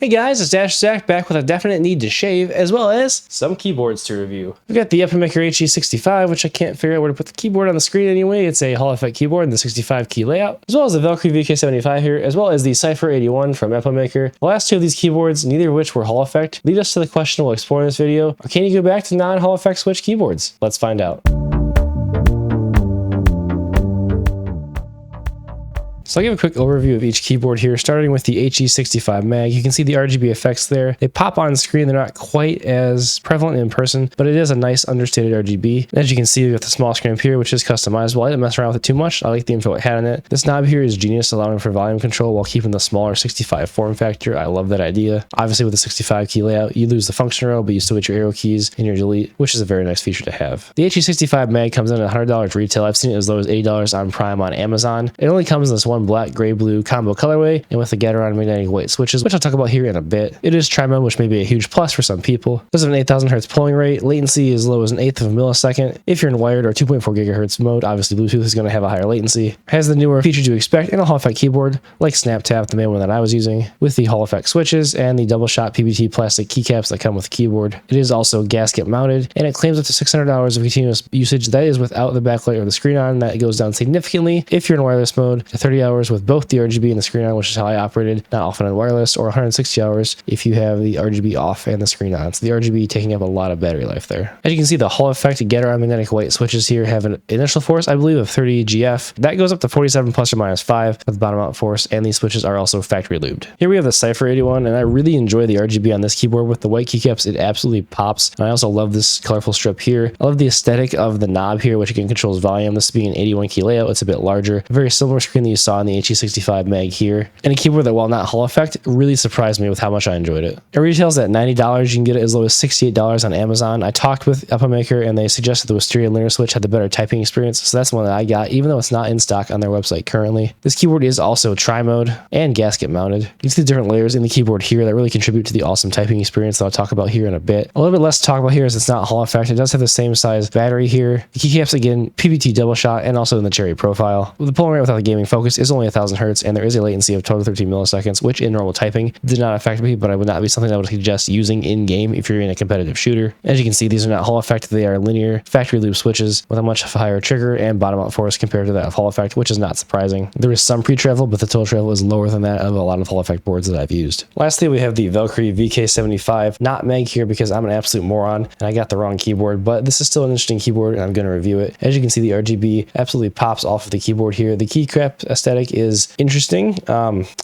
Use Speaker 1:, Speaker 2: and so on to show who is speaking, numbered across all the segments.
Speaker 1: Hey guys, it's Dash Zach back with a definite need to shave, as well as some keyboards to review. We've got the Epomaker HE65, which I can't figure out where to put the keyboard on the screen anyway. It's a Hall effect keyboard in the 65 key layout, as well as the Valkyrie VK75 here, as well as the Cypher 81 from Epomaker. The last two of these keyboards, neither of which were Hall effect, lead us to the question we'll explore in this video. Or can you go back to non-Hall effect switch keyboards? Let's find out. So I'll give a quick overview of each keyboard here, starting with the HE65 Mag. You can see the RGB effects there. They pop on screen. They're not quite as prevalent in person, but it is a nice understated RGB. And as you can see, we have the small screen up here, which is customizable. I didn't mess around with it too much. I like the info it had on it. This knob here is genius, allowing for volume control while keeping the smaller 65 form factor. I love that idea. Obviously, with the 65 key layout, you lose the function arrow, but you still get your arrow keys and your delete, which is a very nice feature to have. The HE65 Mag comes in at $100 retail. I've seen it as low as $80 on Prime on Amazon. It only comes in this one black, gray, blue combo colorway and with the Gateron magnetic white switches, which I'll talk about here in a bit. It is tri-mode, which may be a huge plus for some people. This is an 8,000 Hz polling rate. Latency is low as 1/8 of a millisecond. If you're in wired or 2.4 GHz mode, obviously Bluetooth is going to have a higher latency. Has the newer features you expect in a Hall effect keyboard, like Snap Tap, the main one that I was using, with the Hall effect switches and the double shot PBT plastic keycaps that come with the keyboard. It is also gasket mounted, and it claims up to $600 of continuous usage. That is without the backlight or the screen on. That goes down significantly if you're in wireless mode to 30 hours with both the RGB and the screen on, which is how I operated, not often on wireless, or 160 hours if you have the RGB off and the screen on. So the RGB taking up a lot of battery life there. As you can see, the Hall effect Gateron magnetic white switches here have an initial force, I believe, of 30 GF. That goes up to 47 plus or minus 5 with the bottom out force, and these switches are also factory lubed. Here we have the Cypher 81, and I really enjoy the RGB on this keyboard with the white keycaps. It absolutely pops. And I also love this colorful strip here. I love the aesthetic of the knob here, which again controls volume. This being an 81 key layout, it's a bit larger. A very similar screen that you saw in the HE65 Mag here. And a keyboard that, while not Hall effect, really surprised me with how much I enjoyed it. It retails at $90. You can get it as low as $68 on Amazon. I talked with Epomaker and they suggested the Wisteria linear switch had the better typing experience, so that's one that I got, even though it's not in stock on their website currently. This keyboard is also tri-mode and gasket mounted. You can see the different layers in the keyboard here that really contribute to the awesome typing experience that I'll talk about here in a bit. A little bit less to talk about here is it's not Hall effect. It does have the same size battery here. The keycaps, again, PBT double shot and also in the cherry profile. The polling rate without the gaming focus is only 1,000 Hz, and there is a latency of total 13 milliseconds, which in normal typing did not affect me, but I would not be something I would suggest using in game if you're in a competitive shooter. As you can see, these are not Hall effect. They are linear factory loop switches with a much higher trigger and bottom out force compared to that of Hall effect, which is not surprising. There is some pre-travel, but the total travel is lower than that of a lot of Hall effect boards that I've used. Lastly, we have the Valkyrie VK75, not Mag here because I'm an absolute moron and I got the wrong keyboard, but this is still an interesting keyboard and I'm going to review it. As you can see, the RGB absolutely pops off of the keyboard here. The keycap aesthetic is interesting.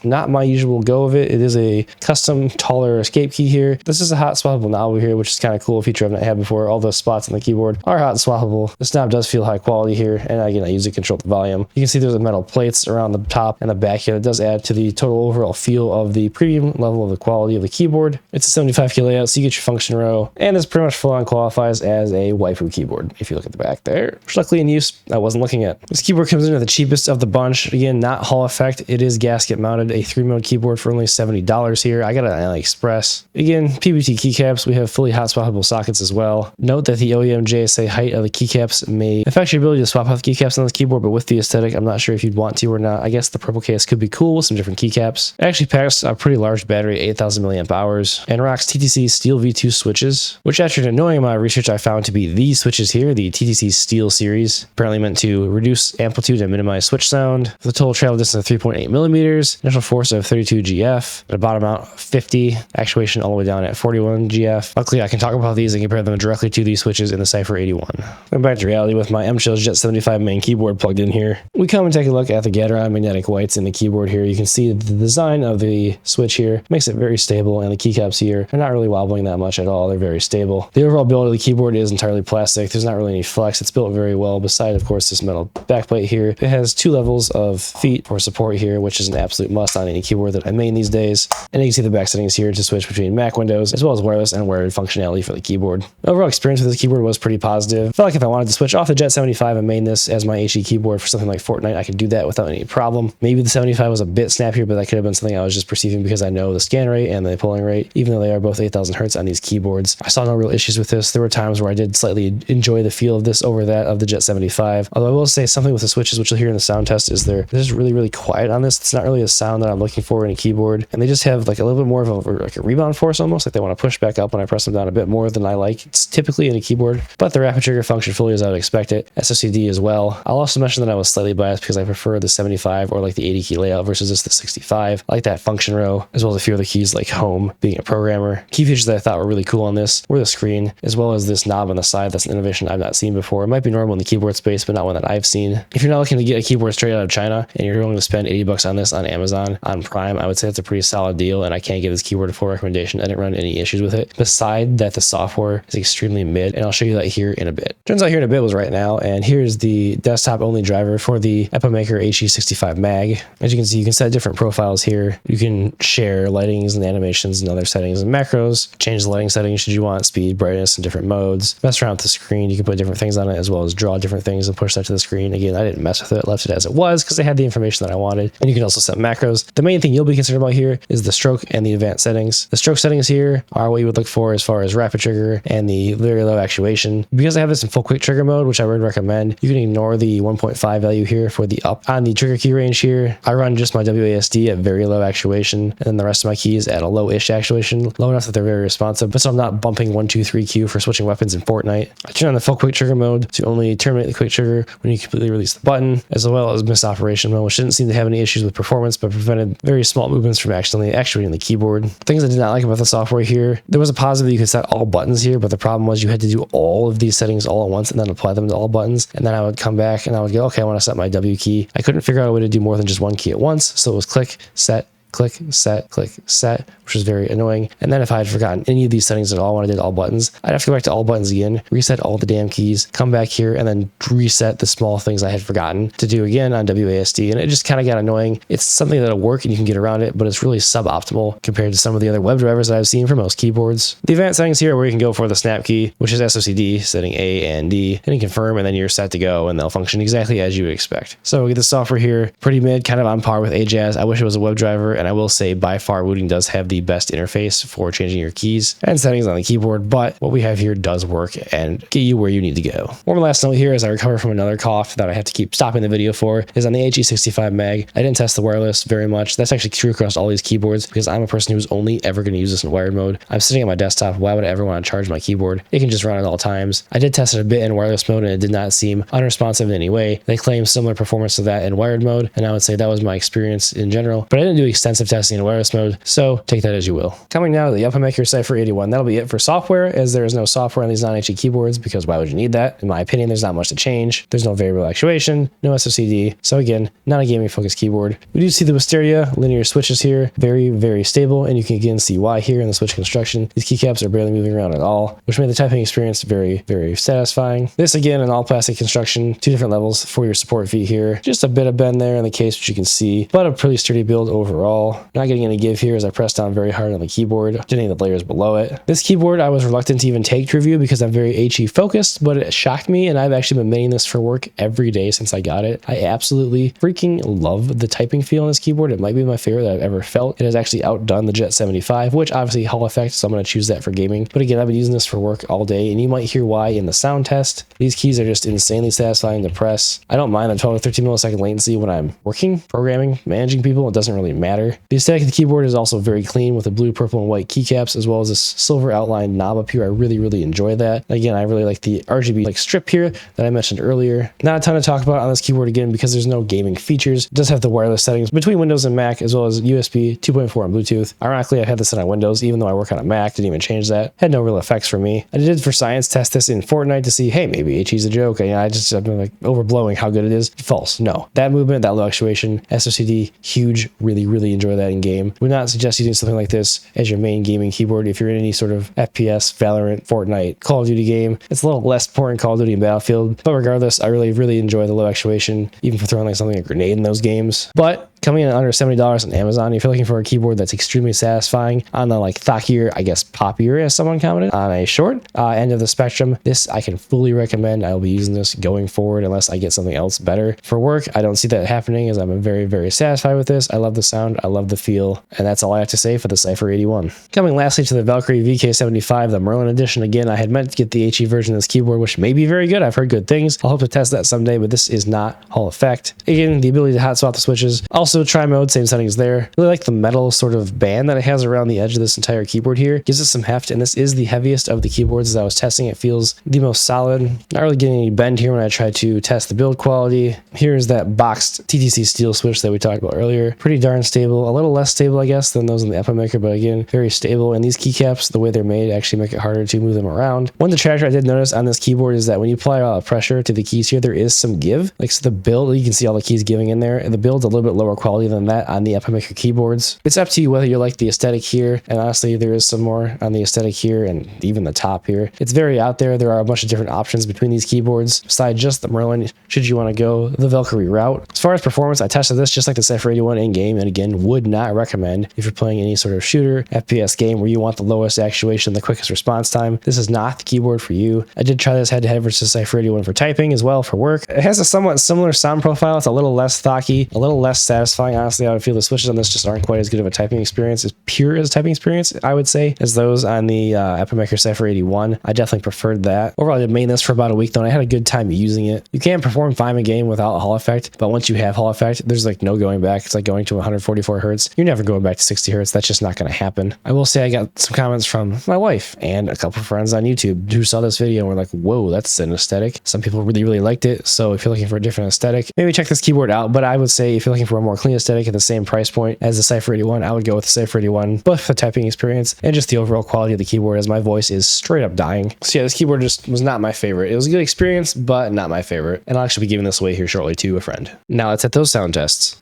Speaker 1: Not my usual go of it. It is a custom taller escape key here. This is a hot swappable knob here, which is kind of cool, a feature I've not had before. All the spots on the keyboard are hot and swappable. This knob does feel high quality here, and again, I use it to control the volume. You can see there's a metal plates around the top and the back here. That does add to the total overall feel of the premium level of the quality of the keyboard. It's a 75 key layout, so you get your function row, and this pretty much full on qualifies as a waifu keyboard if you look at the back there, which luckily in use I wasn't looking at. This keyboard comes in at the cheapest of the bunch. Again, not Hall effect. It is gasket mounted, a 3-mode keyboard for only $70 here. I got it on AliExpress. Again, PBT keycaps. We have fully hot swappable sockets as well. Note that the OEM JSA height of the keycaps may affect your ability to swap out the keycaps on this keyboard, but with the aesthetic, I'm not sure if you'd want to or not. I guess the purple case could be cool with some different keycaps. It actually packs a pretty large battery, 8,000 milliamp hours, and rocks TTC Steel V2 switches, which after an annoying amount of research I found to be these switches here, the TTC Steel series, apparently meant to reduce amplitude and minimize switch sound. The total travel distance of 3.8 millimeters, initial force of 32 GF, at a bottom out 50, actuation all the way down at 41 GF. Luckily, I can talk about these and compare them directly to these switches in the Cypher 81. Going back to reality with my M-Chill's Jet 75 main keyboard plugged in here, we come and take a look at the Gateron magnetic whites in the keyboard here. You can see the design of the switch here makes it very stable, and the keycaps here are not really wobbling that much at all. They're very stable. The overall build of the keyboard is entirely plastic. There's not really any flex. It's built very well, beside, of course, this metal backplate here. It has 2 levels of feet for support here, which is an absolute must on any keyboard that I main these days. And you can see the back settings here to switch between Mac windows, as well as wireless and wired functionality for the keyboard. The overall experience with this keyboard was pretty positive. I felt like if I wanted to switch off the Jet 75 and main this as my HE keyboard for something like Fortnite, I could do that without any problem. Maybe the 75 was a bit snappier, but that could have been something I was just perceiving because I know the scan rate and the polling rate, even though they are both 8,000 Hz on these keyboards. I saw no real issues with this. There were times where I did slightly enjoy the feel of this over that of the Jet 75. Although I will say something with the switches, which you'll hear in the sound test, is there's just really, really quiet on this. It's not really a sound that I'm looking for in a keyboard. And they just have like a little bit more of a rebound force almost, like they want to push back up when I press them down a bit more than I like. It's typically in a keyboard, but the rapid trigger function fully as I would expect it. SOCD as well. I'll also mention that I was slightly biased because I prefer the 75 or like the 80 key layout versus just the 65. I like that function row, as well as a few other keys like home, being a programmer. Key features that I thought were really cool on this were the screen, as well as this knob on the side. That's an innovation I've not seen before. It might be normal in the keyboard space, but not one that I've seen. If you're not looking to get a keyboard straight out of China and you're willing to spend 80 bucks on this on Amazon on Prime, I would say that's a pretty solid deal, and I can't give this keyboard a full recommendation. I didn't run any issues with it. Beside that, the software is extremely mid, and I'll show you that here in a bit. Turns out here in a bit was right now, and here's the desktop only driver for the Epomaker HE65 Mag. As you can see, you can set different profiles here. You can share lightings and animations and other settings and macros, change the lighting settings should you want, speed, brightness, and different modes. Mess around with the screen. You can put different things on it, as well as draw different things and push that to the screen. Again, I didn't mess with it, left it as it was because I had the information that I wanted. And you can also set macros. The main thing you'll be concerned about here is the stroke and the advanced settings. The stroke settings here are what you would look for as far as rapid trigger and the very low actuation. Because I have this in full quick trigger mode, which I would recommend, you can ignore the 1.5 value here for the up. On the trigger key range here, I run just my WASD at very low actuation, and then the rest of my keys at a low-ish actuation, low enough that they're very responsive, but so I'm not bumping 1, 2, 3 Q for switching weapons in Fortnite. I turn on the full quick trigger mode to only terminate the quick trigger when you completely release the button, as well as miss operation mode, which didn't seem to have any issues with performance, but prevented very small movements from accidentally actuating the keyboard. Things I did not like about the software here, there was a positive you could set all buttons here, but the problem was you had to do all of these settings all at once and then apply them to all buttons, and then I would come back and I would go, okay, I want to set my W key. I couldn't figure out a way to do more than just one key at once, so it was click, set, click, set, which was very annoying. And then if I had forgotten any of these settings at all when I did all buttons, I'd have to go back to all buttons again, reset all the damn keys, come back here, and then reset the small things I had forgotten to do again on WASD. And it just kind of got annoying. It's something that'll work and you can get around it, but it's really suboptimal compared to some of the other web drivers that I've seen for most keyboards. The advanced settings here are where you can go for the snap key, which is SOCD, setting A and D, and you confirm, and then you're set to go, and they'll function exactly as you would expect. So we get the software here, pretty mid, kind of on par with Ajaz. I wish it was a web driver, and I will say by far Wooting does have the best interface for changing your keys and settings on the keyboard, but what we have here does work and get you where you need to go. One last note here as I recover from another cough that I have to keep stopping the video for is on the HE65 Mag. I didn't test the wireless very much. That's actually true across all these keyboards because I'm a person who's only ever going to use this in wired mode. I'm sitting at my desktop. Why would I ever want to charge my keyboard? It can just run at all times. I did test it a bit in wireless mode and it did not seem unresponsive in any way. They claim similar performance to that in wired mode, and I would say that was my experience in general, but I didn't do extensive testing in wireless mode, so take that as you will. Coming now to the Epomaker Cypher 81. That'll be it for software, as there is no software on these non-HE keyboards because why would you need that? In my opinion, there's not much to change. There's no variable actuation, no SOCD, so again, not a gaming focused keyboard. We do see the Wisteria linear switches here, very, very stable, and you can again see why here in the switch construction. These keycaps are barely moving around at all, which made the typing experience very, very satisfying. This again, an all plastic construction, 2 different levels for your support feet here. Just a bit of bend there in the case, which you can see, but a pretty sturdy build overall. Not getting any give here as I press down very hard on the keyboard, didn't need the layers below it. This keyboard I was reluctant to even take to review because I'm very HE focused, but it shocked me, and I've actually been making this for work every day since I got it. I absolutely freaking love the typing feel on this keyboard. It might be my favorite that I've ever felt. It has actually outdone the Jet 75, which obviously Hall effect, so I'm going to choose that for gaming. But again, I've been using this for work all day, and you might hear why in the sound test. These keys are just insanely satisfying to press. I don't mind the 12 to 13 millisecond latency when I'm working, programming, managing people. It doesn't really matter. The aesthetic of the keyboard is also very clean with the blue, purple, and white keycaps, as well as this silver outlined knob up here. I really, really enjoy that. Again, I really like the RGB like strip here that I mentioned earlier. Not a ton to talk about on this keyboard again because there's no gaming features. It does have the wireless settings between Windows and Mac, as well as USB 2.4 and Bluetooth. Ironically, I had this set on Windows, even though I work on a Mac, didn't even change that. Had no real effects for me. I did for science test this in Fortnite to see, hey, maybe HE's a joke. I've been like overblowing how good it is. False. No. That movement, that low actuation, SOCD, huge. Really, really enjoy that in game. Would not suggest using something like this as your main gaming keyboard if you're in any sort of FPS, Valorant, Fortnite, Call of Duty game. It's a little less important Call of Duty and Battlefield, but regardless, I really, really enjoy the low actuation, even for throwing like something like a grenade in those games. But coming in at under $70 on Amazon. If you're looking for a keyboard that's extremely satisfying on the like thockier, I guess poppier, as someone commented, on a short end of the spectrum, this I can fully recommend. I will be using this going forward unless I get something else better. For work, I don't see that happening, as I'm very, very satisfied with this. I love the sound, I love the feel, and that's all I have to say for the Cypher 81. Coming lastly to the Valkyrie VK75, the Merlin edition. Again, I had meant to get the HE version of this keyboard, which may be very good. I've heard good things. I'll hope to test that someday, but this is not Hall effect. Again, the ability to hot swap the switches. Also, tri-mode, same settings there. Really like the metal sort of band that it has around the edge of this entire keyboard here. Gives it some heft, and this is the heaviest of the keyboards as I was testing. It feels the most solid. Not really getting any bend here when I try to test the build quality. Here's that boxed TTC steel switch that we talked about earlier. Pretty darn stable. A little less stable, I guess, than those in the Epomaker, but again, very stable. And these keycaps, the way they're made, actually make it harder to move them around. One detractor I did notice on this keyboard is that when you apply a lot of pressure to the keys here, there is some give. Like, so the build, you can see all the keys giving in there, and the build's a little bit lower quality than that on the Epomaker keyboards. It's up to you whether you like the aesthetic here, and honestly, there is some more on the aesthetic here and even the top here. It's very out there. There are a bunch of different options between these keyboards. Besides just the Merlin, should you want to go the Valkyrie route. As far as performance, I tested this just like the Cypher 81 in game, and again, would not recommend if you're playing any sort of shooter, FPS game where you want the lowest actuation, the quickest response time. This is not the keyboard for you. I did try this head-to-head versus Cypher 81 for typing as well for work. It has a somewhat similar sound profile. It's a little less thocky, a little less satisfying. Honestly, I would feel the switches on this just aren't quite as good of a typing experience, as pure as a typing experience, I would say, as those on the Epomaker Cypher 81. I definitely preferred that. Overall, I did main this for about a week though, and I had a good time using it. You can perform fine in game without Hall effect, but once you have Hall effect, there's like no going back. It's like going to 144 hertz. You're never going back to 60 hertz. That's just not going to happen. I will say I got some comments from my wife and a couple of friends on YouTube who saw this video and were like, whoa, that's an aesthetic. Some people really, really liked it. So if you're looking for a different aesthetic, maybe check this keyboard out. But I would say if you're looking for a more clean aesthetic at the same price point as the Cypher 81, I would go with the Cypher 81, both for the typing experience and just the overall quality of the keyboard, as my voice is straight up dying. So yeah, this keyboard just was not my favorite. It was a good experience, but not my favorite. And I'll actually be giving this away here shortly to a friend. Now let's hit those sound tests.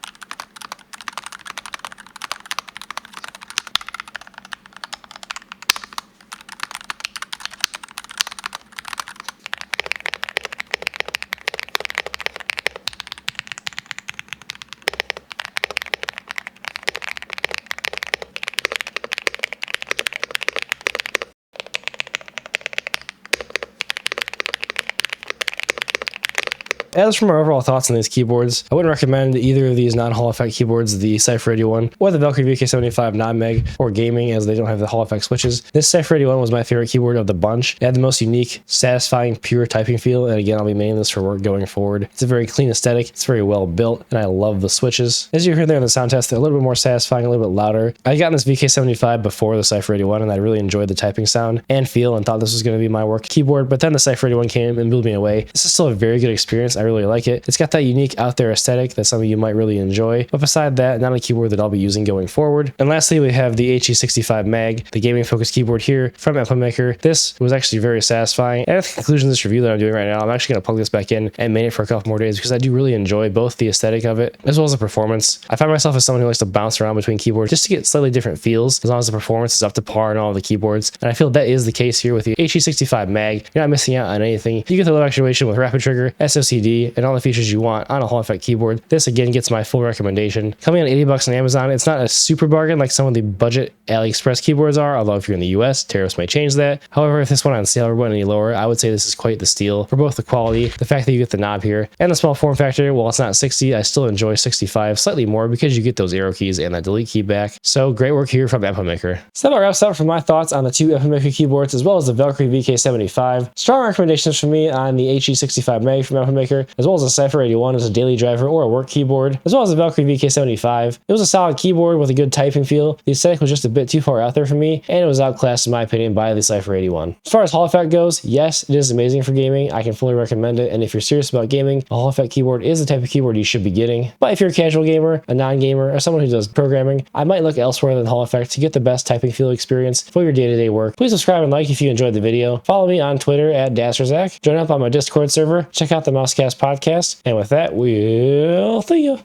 Speaker 1: As for my overall thoughts on these keyboards, I wouldn't recommend either of these non-Hall effect keyboards, the Cypher 81 or the Valkyrie VK75 non-Meg, for gaming, as they don't have the Hall effect switches. This Cypher 81 was my favorite keyboard of the bunch. It had the most unique, satisfying, pure typing feel, and again, I'll be maining this for work going forward. It's a very clean aesthetic, it's very well built, and I love the switches. As you heard there in the sound test, they're a little bit more satisfying, a little bit louder. I got this VK75 before the Cypher 81, and I really enjoyed the typing sound and feel and thought this was going to be my work keyboard, but then the Cypher 81 came and blew me away. This is still a very good experience. I really like it. It's got that unique out there aesthetic that some of you might really enjoy, but beside that, not a keyboard that I'll be using going forward. And lastly, we have the HE65 Mag, the gaming focused keyboard here from Epomaker. This was actually very satisfying. And at the conclusion of this review that I'm doing right now, I'm actually going to plug this back in and main it for a couple more days, because I do really enjoy both the aesthetic of it as well as the performance. I find myself as someone who likes to bounce around between keyboards just to get slightly different feels, as long as the performance is up to par on all of the keyboards. And I feel that is the case here with the HE65 Mag. You're not missing out on anything. You get the low actuation with rapid trigger, SOCD, and all the features you want on a Hall effect keyboard. This again gets my full recommendation. Coming in at $80 on Amazon, it's not a super bargain like some of the budget AliExpress keyboards are, although if you're in the US, tariffs may change that. However, if this went on sale or went any lower, I would say this is quite the steal for both the quality, the fact that you get the knob here, and the small form factor. While it's not 60, I still enjoy 65 slightly more because you get those arrow keys and that delete key back. So great work here from Epomaker. So that wraps up for my thoughts on the two Epomaker keyboards as well as the Valkyrie VK75. Strong recommendations from me on the HE65 Mag from Epomaker, as well as the Cypher 81 as a daily driver or a work keyboard, as well as the Valkyrie VK75. It was a solid keyboard with a good typing feel. The aesthetic was just a bit too far out there for me, and it was outclassed in my opinion by the Cypher 81. As far as Hall effect goes, yes, it is amazing for gaming. I can fully recommend it, and if you're serious about gaming, a Hall effect keyboard is the type of keyboard you should be getting. But if you're a casual gamer, a non-gamer, or someone who does programming, I might look elsewhere than Hall effect to get the best typing feel experience for your day-to-day work. Please subscribe and like if you enjoyed the video. Follow me on Twitter at DasserZach. Join up on my Discord server. Check out the Mousecast podcast. And with that, we'll see you.